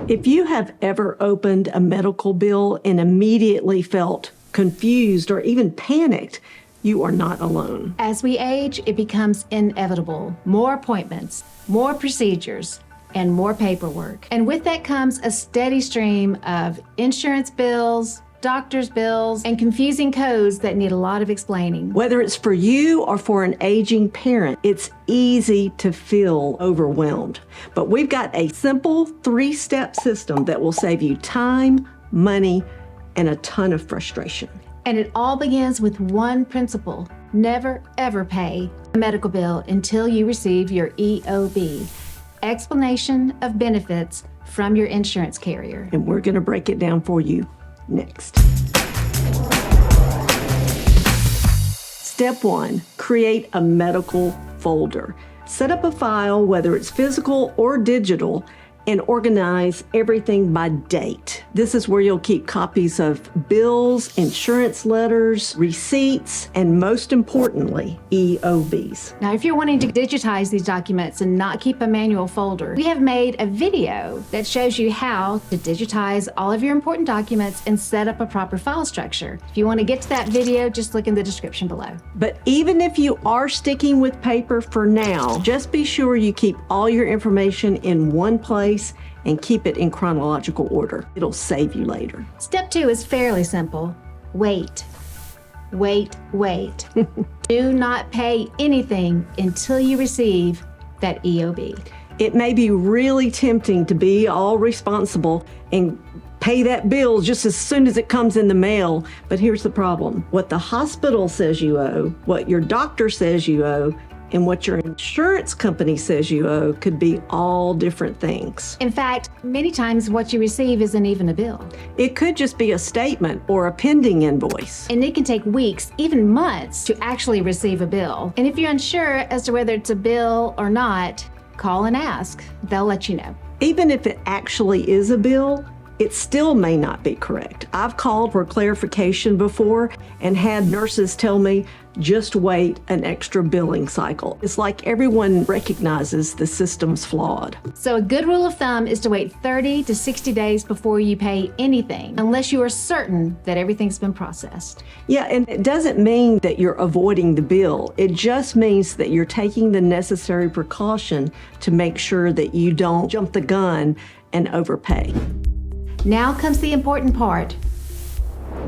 If you have ever opened a medical bill and immediately felt confused or even panicked, you are not alone. As we age, it becomes inevitable. More appointments, more procedures, and more paperwork. And with that comes a steady stream of insurance bills, doctor's bills, and confusing codes that need a lot of explaining. Whether it's for you or for an aging parent, it's easy to feel overwhelmed. But we've got a simple 3-step system that will save you time, money, and a ton of frustration. And it all begins with one principle: never ever pay a medical bill until you receive your EOB, explanation of benefits, from your insurance carrier. And we're going to break it down for you next. Step 1, create a medical folder. Set up a file, whether it's physical or digital, and organize everything by date. This is where you'll keep copies of bills, insurance letters, receipts, and most importantly, EOBs. Now, if you're wanting to digitize these documents and not keep a manual folder, we have made a video that shows you how to digitize all of your important documents and set up a proper file structure. If you want to get to that video, just look in the description below. But even if you are sticking with paper for now, just be sure you keep all your information in one place and keep it in chronological order. It'll save you later. Step 2 is fairly simple. Wait. Wait, wait. Do not pay anything until you receive that EOB. It may be really tempting to be all responsible and pay that bill just as soon as it comes in the mail, but here's the problem. What the hospital says you owe, what your doctor says you owe, and what your insurance company says you owe could be all different things. In fact, many times what you receive isn't even a bill. It could just be a statement or a pending invoice. And it can take weeks, even months, to actually receive a bill. And if you're unsure as to whether it's a bill or not, call and ask. They'll let you know. Even if it actually is a bill, it still may not be correct. I've called for clarification before and had nurses tell me, just wait an extra billing cycle. It's like everyone recognizes the system's flawed. So a good rule of thumb is to wait 30 to 60 days before you pay anything, unless you are certain that everything's been processed. Yeah, and it doesn't mean that you're avoiding the bill. It just means that you're taking the necessary precaution to make sure that you don't jump the gun and overpay. Now comes the important part.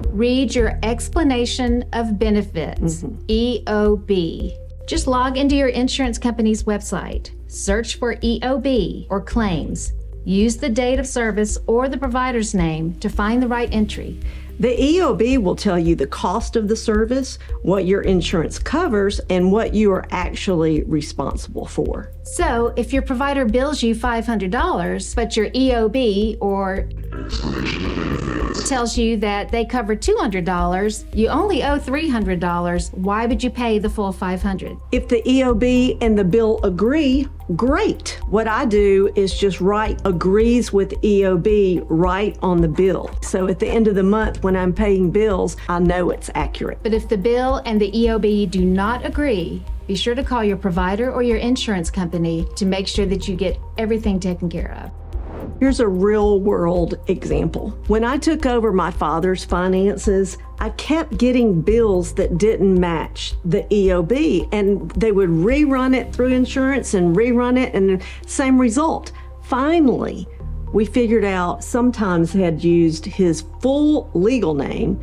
Read your explanation of benefits, EOB. Just log into your insurance company's website, search for EOB or claims. Use the date of service or the provider's name to find the right entry. The EOB will tell you the cost of the service, what your insurance covers, and what you are actually responsible for. So if your provider bills you $500, but your EOB or tells you that they cover $200, you only owe $300, why would you pay the full $500? If the EOB and the bill agree, great. What I do is just write agrees with EOB right on the bill. So at the end of the month when I'm paying bills, I know it's accurate. But if the bill and the EOB do not agree, be sure to call your provider or your insurance company to make sure that you get everything taken care of. Here's a real world example. When I took over my father's finances, I kept getting bills that didn't match the EOB, and they would rerun it through insurance and rerun it, and same result. Finally, we figured out sometimes had used his full legal name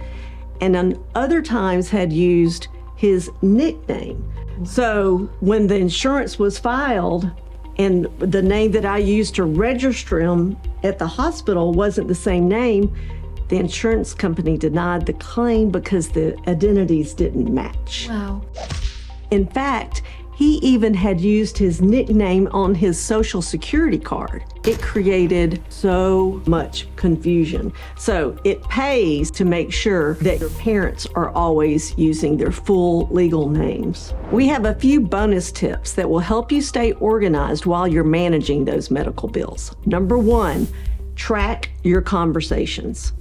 and on other times had used his nickname. So when the insurance was filed, and the name that I used to register him at the hospital wasn't the same name, the insurance company denied the claim because the identities didn't match. Wow. In fact, he even had used his nickname on his Social Security card. It created so much confusion. So it pays to make sure that your parents are always using their full legal names. We have a few bonus tips that will help you stay organized while you're managing those medical bills. Number 1, track your conversations.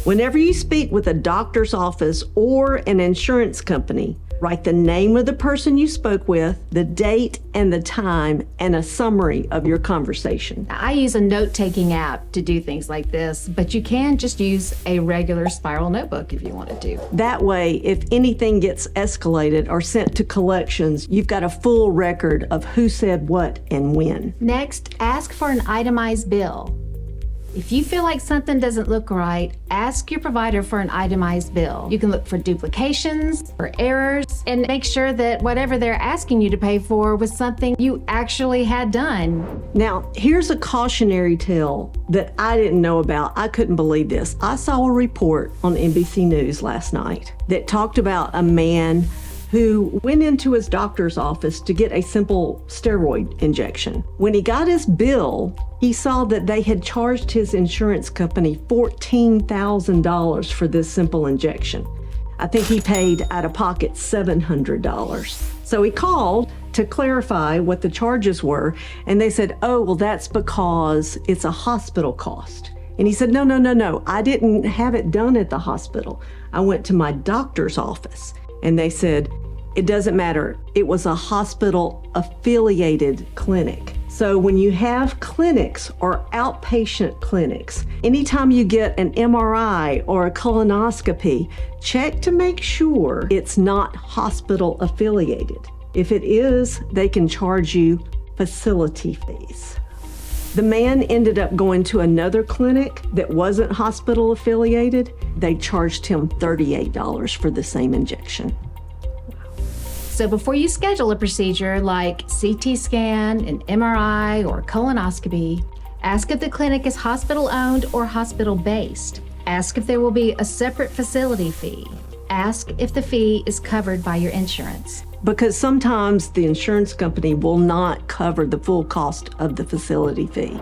Whenever you speak with a doctor's office or an insurance company, Write the name of the person you spoke with, the date and the time, and a summary of your conversation. I use a note-taking app to do things like this, but you can just use a regular spiral notebook if you wanted to. That way, if anything gets escalated or sent to collections, you've got a full record of who said what and when. Next, ask for an itemized bill. If you feel like something doesn't look right, ask your provider for an itemized bill. You can look for duplications or errors and make sure that whatever they're asking you to pay for was something you actually had done. Now, here's a cautionary tale that I didn't know about. I couldn't believe this. I saw a report on NBC News last night that talked about a man who went into his doctor's office to get a simple steroid injection. When he got his bill, he saw that they had charged his insurance company $14,000 for this simple injection. I think he paid out of pocket $700. So he called to clarify what the charges were, and they said, oh, well, that's because it's a hospital cost. And he said, no, I didn't have it done at the hospital. I went to my doctor's office. And they said, it doesn't matter. It was a hospital-affiliated clinic. So when you have clinics or outpatient clinics, anytime you get an MRI or a colonoscopy, check to make sure it's not hospital-affiliated. If it is, they can charge you facility fees. The man ended up going to another clinic that wasn't hospital affiliated. They charged him $38 for the same injection. So before you schedule a procedure like CT scan, an MRI, or colonoscopy, ask if the clinic is hospital-owned or hospital-based. Ask if there will be a separate facility fee. Ask if the fee is covered by your insurance. Because sometimes the insurance company will not cover the full cost of the facility fee.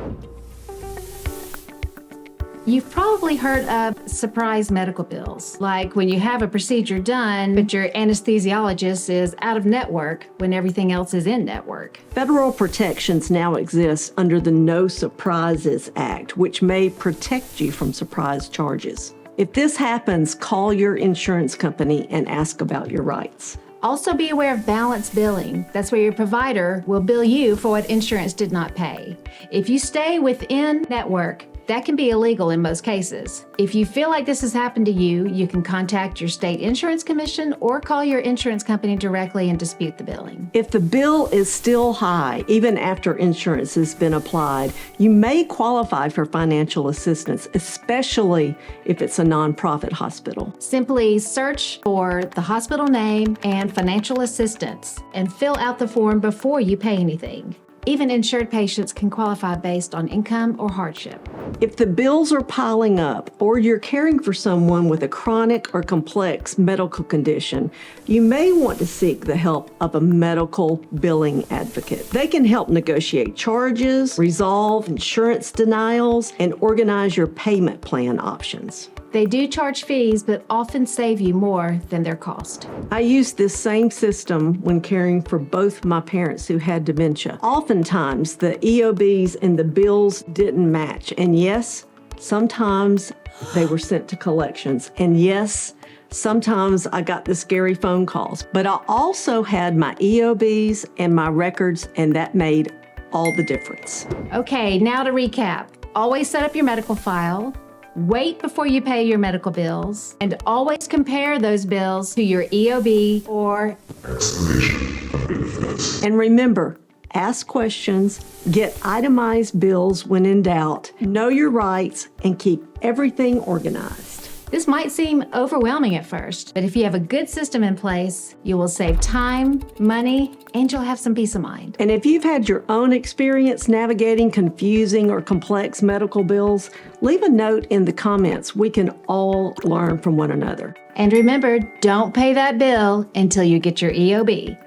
You've probably heard of surprise medical bills, like when you have a procedure done, but your anesthesiologist is out of network when everything else is in network. Federal protections now exist under the No Surprises Act, which may protect you from surprise charges. If this happens, call your insurance company and ask about your rights. Also be aware of balance billing. That's where your provider will bill you for what insurance did not pay. If you stay within network, that can be illegal in most cases. If you feel like this has happened to you, you can contact your state insurance commission or call your insurance company directly and dispute the billing. If the bill is still high, even after insurance has been applied, you may qualify for financial assistance, especially if it's a nonprofit hospital. Simply search for the hospital name and financial assistance and fill out the form before you pay anything. Even insured patients can qualify based on income or hardship. If the bills are piling up or you're caring for someone with a chronic or complex medical condition, you may want to seek the help of a medical billing advocate. They can help negotiate charges, resolve insurance denials, and organize your payment plan options. They do charge fees, but often save you more than their cost. I used this same system when caring for both my parents who had dementia. Oftentimes, the EOBs and the bills didn't match. And yes, sometimes they were sent to collections. And yes, sometimes I got the scary phone calls. But I also had my EOBs and my records, and that made all the difference. Okay, now to recap. Always set up your medical file. Wait before you pay your medical bills, and always compare those bills to your EOB or explanation of benefits. And remember, ask questions, get itemized bills when in doubt, know your rights, and keep everything organized. This might seem overwhelming at first, but if you have a good system in place, you will save time, money, and you'll have some peace of mind. And if you've had your own experience navigating confusing or complex medical bills, leave a note in the comments. We can all learn from one another. And remember, don't pay that bill until you get your EOB.